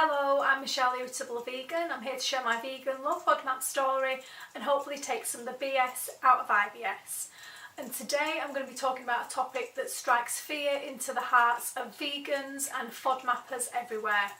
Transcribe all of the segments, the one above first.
Hello, I'm Michelle, Irritable Vegan. I'm here to share my vegan low FODMAP story and hopefully take some of the BS out of IBS. And today I'm going to be talking about a topic that strikes fear into the hearts of vegans and FODMAPers everywhere.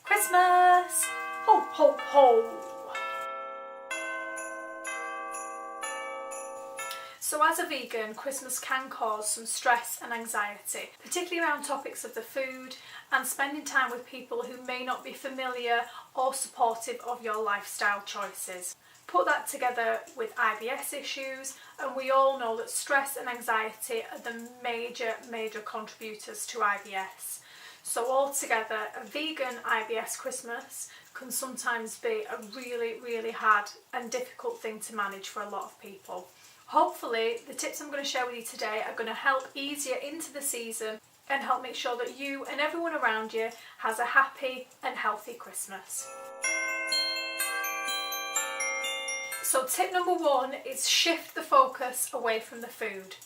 Christmas! Ho ho ho! So as a vegan, Christmas can cause some stress and anxiety, particularly around topics of the food and spending time with people who may not be familiar or supportive of your lifestyle choices. Put that together with IBS issues, and we all know that stress and anxiety are the major contributors to IBS. So altogether, a vegan IBS Christmas can sometimes be a really hard and difficult thing to manage for a lot of people. Hopefully, the tips I'm going to share with you today are going to help ease you into the season and help make sure that you and everyone around you has a happy and healthy Christmas. So tip number one is shift the focus away from the food.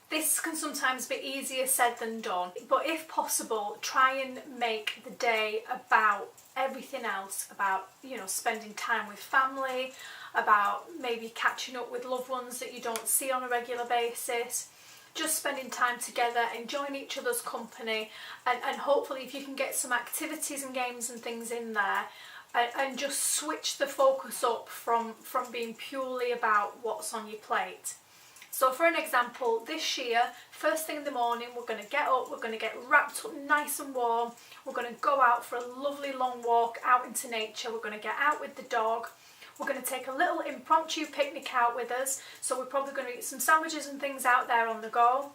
This can sometimes be easier said than done, but if possible, try and make the day about everything else, about, spending time with family, about maybe catching up with loved ones that you don't see on a regular basis, just spending time together, enjoying each other's company, and hopefully if you can get some activities and games and things in there, and just switch the focus up from being purely about what's on your plate. So for an example, this year, first thing in the morning, we're going to get up, we're going to get wrapped up nice and warm, we're going to go out for a lovely long walk out into nature, we're going to get out with the dog, we're going to take a little impromptu picnic out with us, so we're probably going to eat some sandwiches and things out there on the go.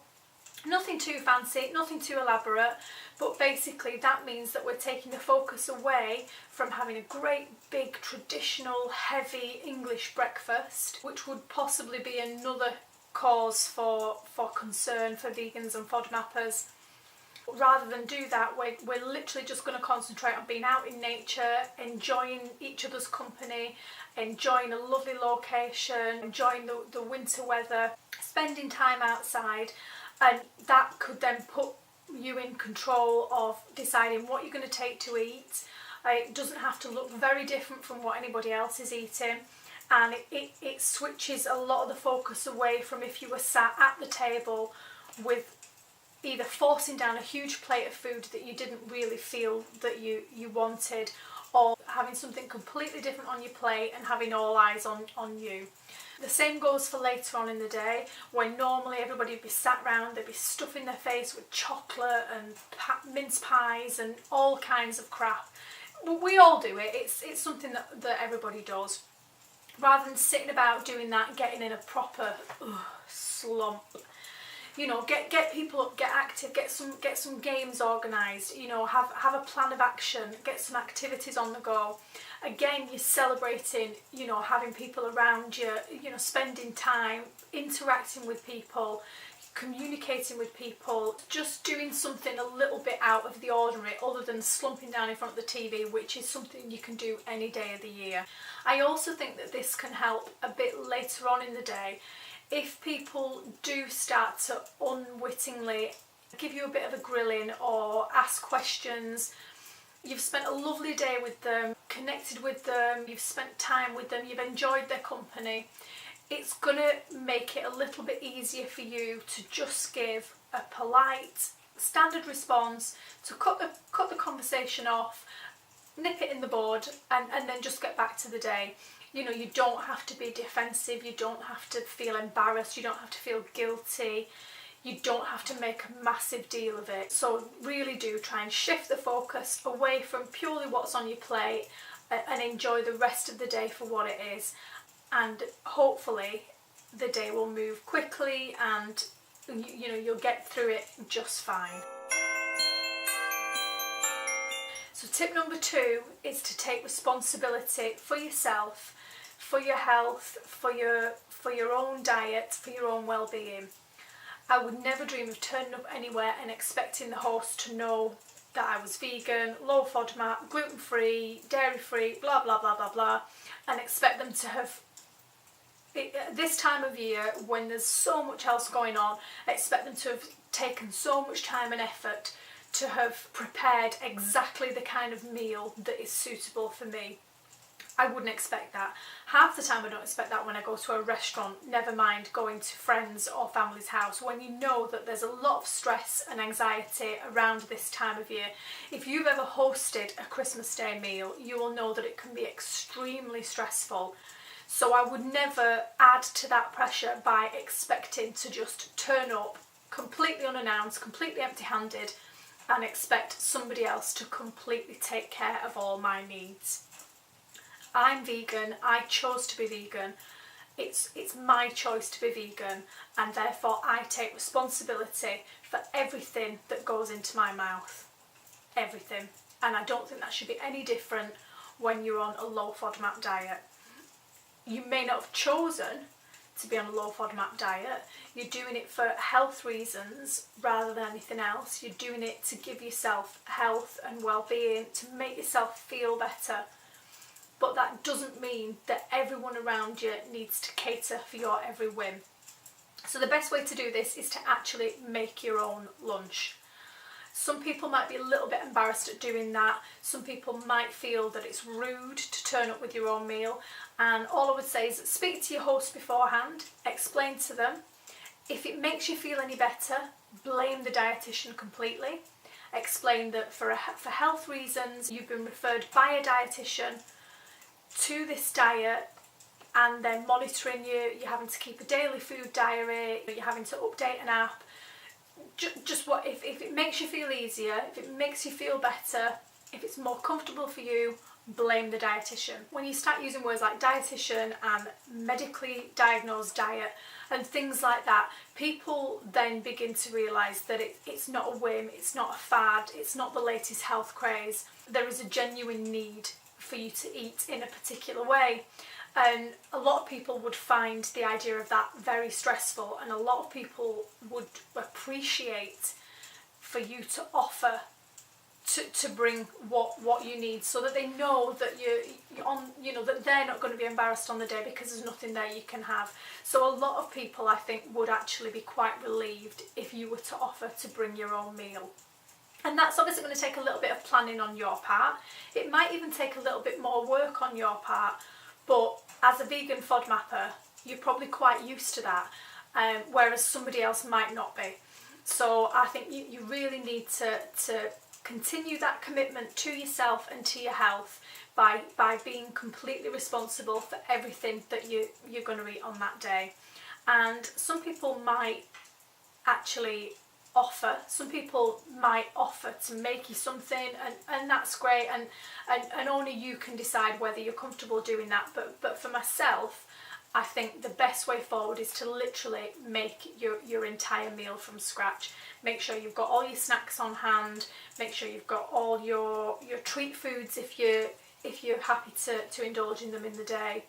Nothing too fancy, nothing too elaborate, but basically that means that we're taking the focus away from having a great big traditional heavy English breakfast, which would possibly be another cause for concern for vegans and FODMAPers. Rather than do that, we're literally just going to concentrate on being out in nature, enjoying each other's company, enjoying a lovely location, enjoying the winter weather, spending time outside, and that could then put you in control of deciding what you're going to take to eat. It doesn't have to look very different from what anybody else is eating, and it switches a lot of the focus away from if you were sat at the table with either forcing down a huge plate of food that you didn't really feel that you wanted, or having something completely different on your plate and having all eyes on you. The same goes for later on in the day, when normally everybody would be sat round, they'd be stuffing their face with chocolate and mince pies and all kinds of crap. But we all do it, it's something that everybody does. Rather than sitting about doing that, getting in a proper slump. Get people up, get active, get some games organised, have a plan of action, get some activities on the go. Again, you're celebrating, having people around you, spending time, interacting with people, communicating with people, just doing something a little bit out of the ordinary other than slumping down in front of the TV, which is something you can do any day of the year. I also think that this can help a bit later on in the day. If people do start to unwittingly give you a bit of a grilling or ask questions, you've spent a lovely day with them, connected with them, you've spent time with them, you've enjoyed their company, it's going to make it a little bit easier for you to just give a polite, standard response, to cut the conversation off, nip it in the bud, and then just get back to the day. You don't have to be defensive, you don't have to feel embarrassed, you don't have to feel guilty, you don't have to make a massive deal of it. So really do try and shift the focus away from purely what's on your plate and enjoy the rest of the day for what it is. And hopefully the day will move quickly and you'll get through it just fine. So tip number two is to take responsibility for yourself, for your health, for your own diet, for your own well-being. I would never dream of turning up anywhere and expecting the host to know that I was vegan, low FODMAP, gluten-free, dairy-free, blah blah blah blah blah, and expect them to have, this time of year when there's so much else going on, I expect them to have taken so much time and effort to have prepared exactly the kind of meal that is suitable for me. I wouldn't expect that. Half the time I don't expect that when I go to a restaurant, never mind going to friends or family's house, when you know that there's a lot of stress and anxiety around this time of year. If you've ever hosted a Christmas Day meal, you will know that it can be extremely stressful. So I would never add to that pressure by expecting to just turn up completely unannounced, completely empty-handed, and expect somebody else to completely take care of all my needs. I'm vegan, I chose to be vegan, it's my choice to be vegan, and therefore I take responsibility for everything that goes into my mouth. Everything. And I don't think that should be any different when you're on a low FODMAP diet. You may not have chosen to be on a low FODMAP diet, you're doing it for health reasons rather than anything else. You're doing it to give yourself health and well-being, to make yourself feel better. But that doesn't mean that everyone around you needs to cater for your every whim. So the best way to do this is to actually make your own lunch. Some people might be a little bit embarrassed at doing that. Some people might feel that it's rude to turn up with your own meal. And all I would say is speak to your host beforehand, explain to them. If it makes you feel any better, blame the dietitian completely. Explain that for health reasons, you've been referred by a dietitian to this diet, and they're monitoring you, you're having to keep a daily food diary, you're having to update an app. Just what if it makes you feel easier, if it makes you feel better, if it's more comfortable for you, blame the dietitian. When you start using words like dietitian and medically diagnosed diet and things like that, people then begin to realise that it's not a whim, it's not a fad, it's not the latest health craze. There is a genuine need for you to eat in a particular way, and a lot of people would find the idea of that very stressful, and a lot of people would appreciate for you to offer to bring what you need, so that they know that you're on, that they're not going to be embarrassed on the day because there's nothing there you can have. So a lot of people, I think, would actually be quite relieved if you were to offer to bring your own meal. And that's obviously going to take a little bit of planning on your part. It might even take a little bit more work on your part, but as a vegan FODMAPper, you're probably quite used to that, whereas somebody else might not be. So I think you really need to continue that commitment to yourself and to your health by being completely responsible for everything that you're going to eat on that day. And some people might actually some people might offer to make you something, and that's great, and only you can decide whether you're comfortable doing that. But for myself, I think the best way forward is to literally make your entire meal from scratch. Make sure you've got all your snacks on hand, make sure you've got all your treat foods if you're happy to indulge in them in the day.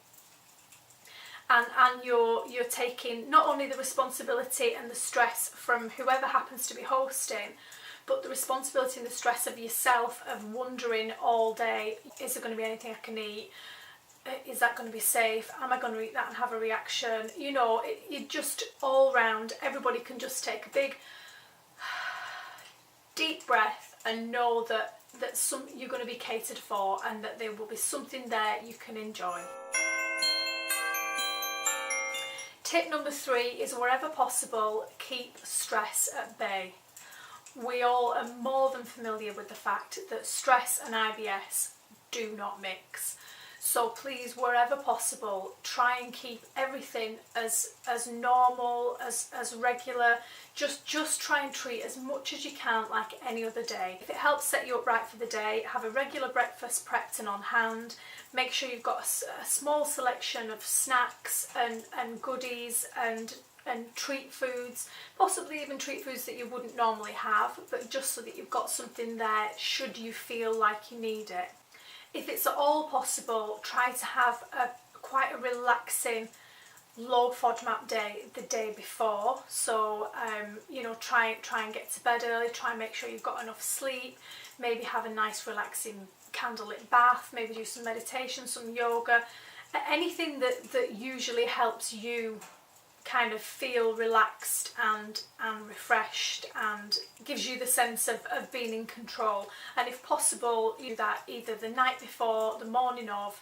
And you're taking not only the responsibility and the stress from whoever happens to be hosting, but the responsibility and the stress of yourself, of wondering all day, is there going to be anything I can eat? Is that going to be safe? Am I going to eat that and have a reaction? You just all round, everybody can just take a big deep breath and know that you're going to be catered for, and that there will be something there you can enjoy. Tip number 3 is, wherever possible, keep stress at bay. We all are more than familiar with the fact that stress and IBS do not mix. So please, wherever possible, try and keep everything as normal, as regular. Just try and treat as much as you can like any other day. If it helps set you up right for the day, have a regular breakfast prepped and on hand. Make sure you've got a small selection of snacks and goodies and treat foods, possibly even treat foods that you wouldn't normally have, but just so that you've got something there should you feel like you need it. If it's at all possible, try to have quite a relaxing low FODMAP day the day before. So try and get to bed early, try and make sure you've got enough sleep, maybe have a nice relaxing candlelit bath, maybe do some meditation, some yoga, anything that usually helps you kind of feel relaxed and refreshed, and gives you the sense of being in control. And if possible, you do that either the night before, the morning of,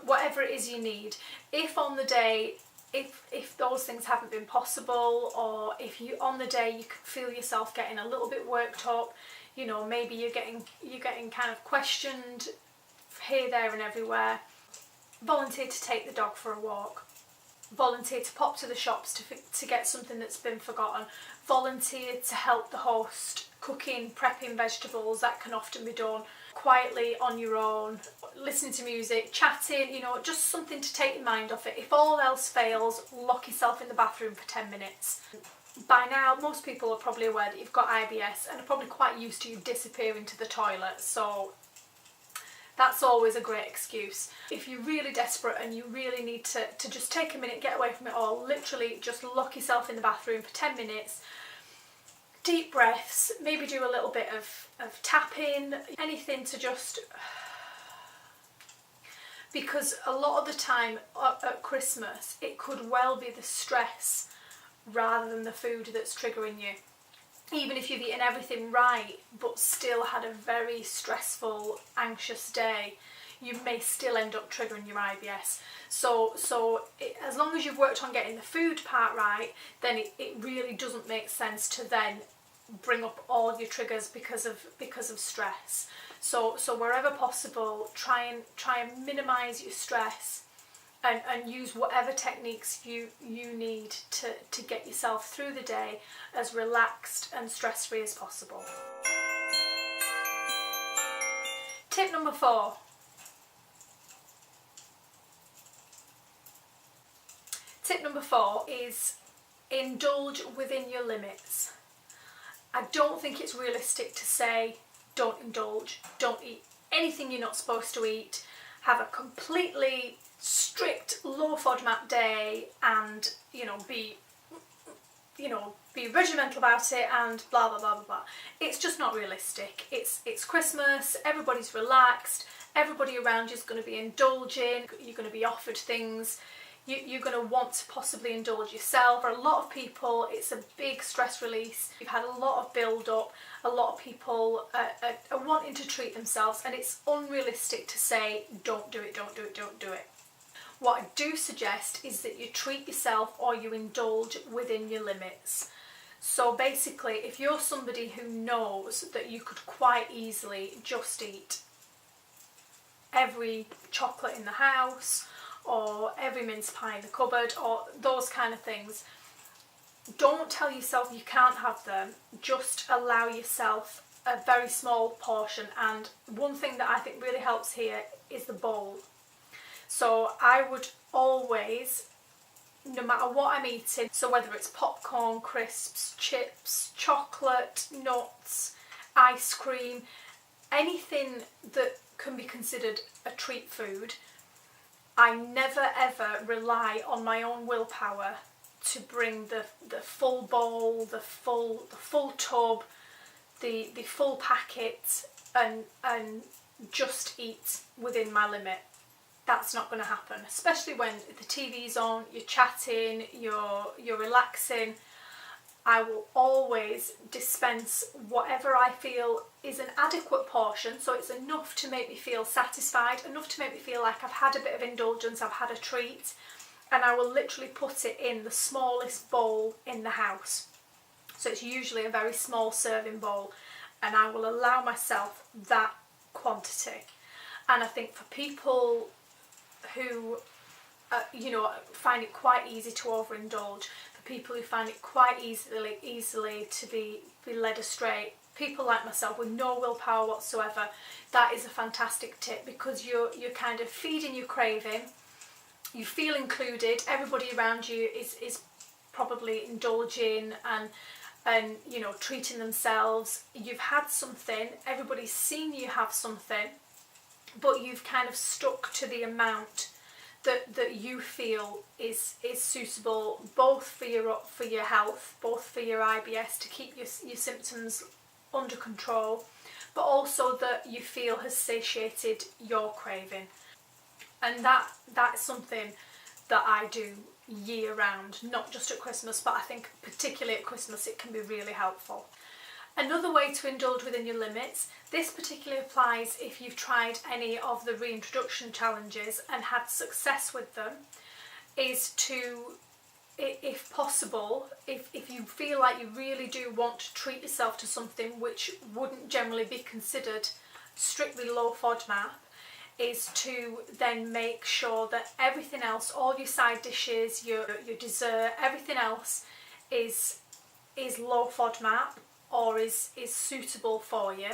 whatever it is you need. If on the day, if those things haven't been possible, or if you on the day you can feel yourself getting a little bit worked up, you know, maybe you're getting kind of questioned here, there and everywhere, volunteer to take the dog for a walk. Volunteer to pop to the shops to get something that's been forgotten. Volunteer to help the host cooking, prepping vegetables. That can often be done quietly on your own, listening to music, chatting, you know, just something to take your mind off it. If all else fails, lock yourself in the bathroom for 10 minutes. By now, most people are probably aware that you've got IBS and are probably quite used to you disappearing to the toilet, so that's always a great excuse. If you're really desperate and you really need to just take a minute, get away from it all, literally just lock yourself in the bathroom for 10 minutes, deep breaths, maybe do a little bit of tapping, anything to just... Because a lot of the time at Christmas, it could well be the stress rather than the food that's triggering you. Even if you've eaten everything right but still had a very stressful, anxious day, you may still end up triggering your IBS. So as long as you've worked on getting the food part right, then it really doesn't make sense to then bring up all your triggers because of stress. So wherever possible, try and minimise your stress. And use whatever techniques you need to get yourself through the day as relaxed and stress-free as possible. Tip number 4. Tip number 4 is indulge within your limits. I don't think it's realistic to say don't indulge, don't eat anything you're not supposed to eat, have a completely strict low FODMAP day and be regimental about it and blah blah blah blah blah. It's just not realistic. It's Christmas, everybody's relaxed, everybody around you is going to be indulging, you're going to be offered things, you're going to want to possibly indulge yourself. For a lot of people, it's a big stress release. You've had a lot of build up, a lot of people are wanting to treat themselves, and it's unrealistic to say don't do it, don't do it, don't do it. What I do suggest is that you treat yourself or you indulge within your limits. So basically, if you're somebody who knows that you could quite easily just eat every chocolate in the house or every mince pie in the cupboard or those kind of things, don't tell yourself you can't have them, just allow yourself a very small portion. And one thing that I think really helps here is the bowl. So I would always, no matter what I'm eating, so whether it's popcorn, crisps, chips, chocolate, nuts, ice cream, anything that can be considered a treat food, I never ever rely on my own willpower to bring the full bowl, the full tub, the full packet and just eat within my limit. That's not going to happen, especially when the TV's on, you're chatting, you're relaxing. I will always dispense whatever I feel is an adequate portion, so it's enough to make me feel satisfied, enough to make me feel like I've had a bit of indulgence, I've had a treat, and I will literally put it in the smallest bowl in the house. So it's usually a very small serving bowl, and I will allow myself that quantity. And I think for people who find it quite easy to overindulge, for people who find it quite easily to be led astray, people like myself with no willpower whatsoever, that is a fantastic tip, because you're kind of feeding your craving, you feel included, everybody around you is probably indulging and treating themselves. You've had something, everybody's seen you have something, but you've kind of stuck to the amount that you feel is suitable, both for your health, both for your IBS, to keep your symptoms under control, but also that you feel has satiated your craving. And that's something that I do year round, not just at Christmas, but I think particularly at Christmas it can be really helpful. Another way to indulge within your limits, this particularly applies if you've tried any of the reintroduction challenges and had success with them, is to, if possible, if you feel like you really do want to treat yourself to something which wouldn't generally be considered strictly low FODMAP, is to then make sure that everything else, all your side dishes, your dessert, everything else is low FODMAP or is suitable for you,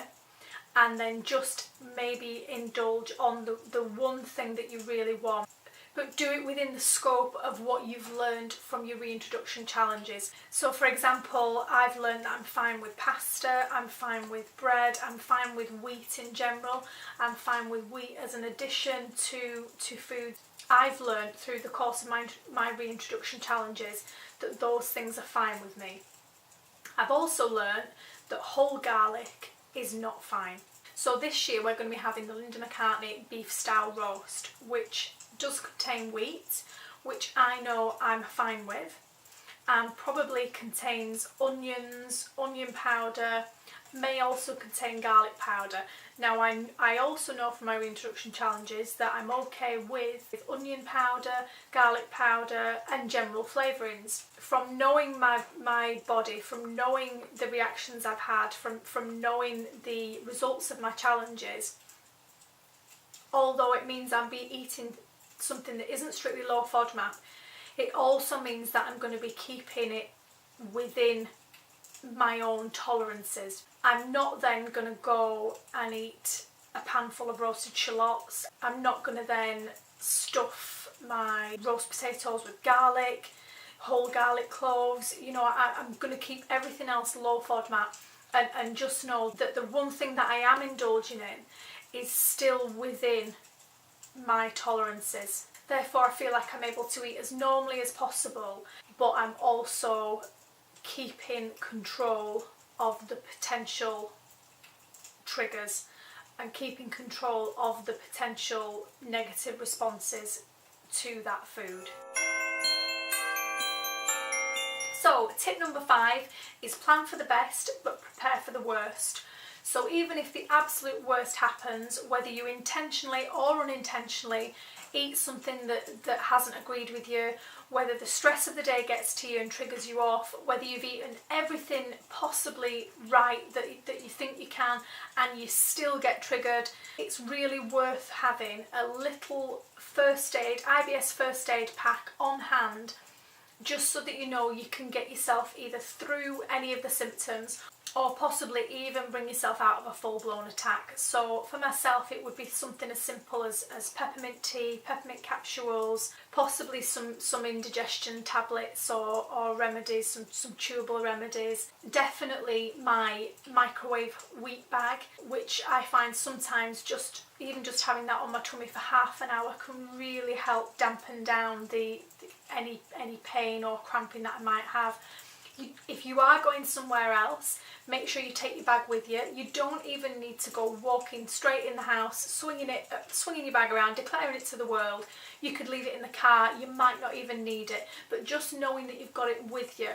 and then just maybe indulge on the one thing that you really want. But do it within the scope of what you've learned from your reintroduction challenges. So for example, I've learned that I'm fine with pasta, I'm fine with bread, I'm fine with wheat in general, I'm fine with wheat as an addition to food. I've learned through the course of my reintroduction challenges that those things are fine with me. I've also learned that whole garlic is not fine. So this year we're going to be having the Linda McCartney beef style roast, which does contain wheat, which I know I'm fine with, and probably contains onions, onion powder, may also contain garlic powder. Now I also know from my reintroduction challenges that I'm okay with onion powder, garlic powder and general flavourings. From knowing my body, from knowing the reactions I've had, from knowing the results of my challenges, although it means I'll be eating something that isn't strictly low FODMAP, it also means that I'm going to be keeping it within my own tolerances. I'm not then going to go and eat a pan full of roasted shallots. I'm not going to then stuff my roast potatoes with garlic, whole garlic cloves. You know, I'm going to keep everything else low FODMAP, and just know that the one thing that I am indulging in is still within my tolerances. Therefore I feel like I'm able to eat as normally as possible, but I'm also keeping control of the potential triggers and keeping control of the potential negative responses to that food. So tip number 5 is plan for the best but prepare for the worst. So even if the absolute worst happens, whether you intentionally or unintentionally eat something that hasn't agreed with you, whether the stress of the day gets to you and triggers you off, whether you've eaten everything possibly right that you think you can and you still get triggered, it's really worth having a little first aid, IBS first aid pack on hand, just so that you know you can get yourself either through any of the symptoms or possibly even bring yourself out of a full-blown attack. So for myself it would be something as simple as peppermint tea, peppermint capsules, possibly some indigestion tablets or remedies, some chewable remedies. Definitely my microwave wheat bag, which I find sometimes just having that on my tummy for half an hour can really help dampen down any pain or cramping that I might have. If you are going somewhere else, make sure you take your bag with you. You don't even need to go walking straight in the house, swinging your bag around, declaring it to the world. You could leave it in the car, you might not even need it, but just knowing that you've got it with you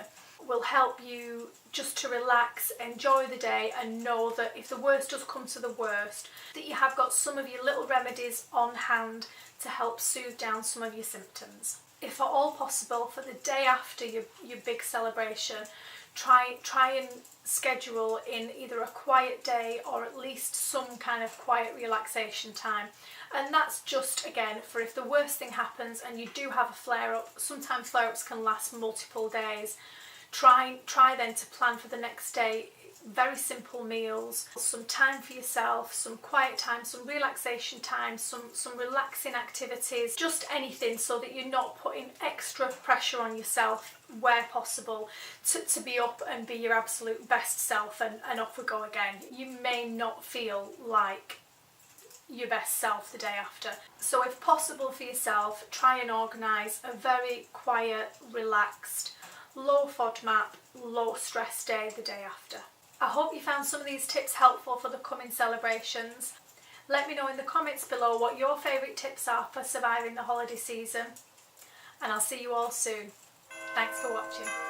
will help you just to relax, enjoy the day, and know that if the worst does come to the worst, that you have got some of your little remedies on hand to help soothe down some of your symptoms. If at all possible, for the day after your big celebration, try and schedule in either a quiet day or at least some kind of quiet relaxation time. And that's just, again, for if the worst thing happens and you do have a flare-up. Sometimes flare-ups can last multiple days. Try then to plan for the next day very simple meals, some time for yourself, some quiet time, some relaxation time, some relaxing activities, just anything so that you're not putting extra pressure on yourself where possible to be up and be your absolute best self, and off we go again. You may not feel like your best self the day after. So if possible for yourself, try and organise a very quiet, relaxed, low FODMAP, low stress day the day after. I hope you found some of these tips helpful for the coming celebrations. Let me know in the comments below what your favourite tips are for surviving the holiday season. and I'll see you all soon. Thanks for watching.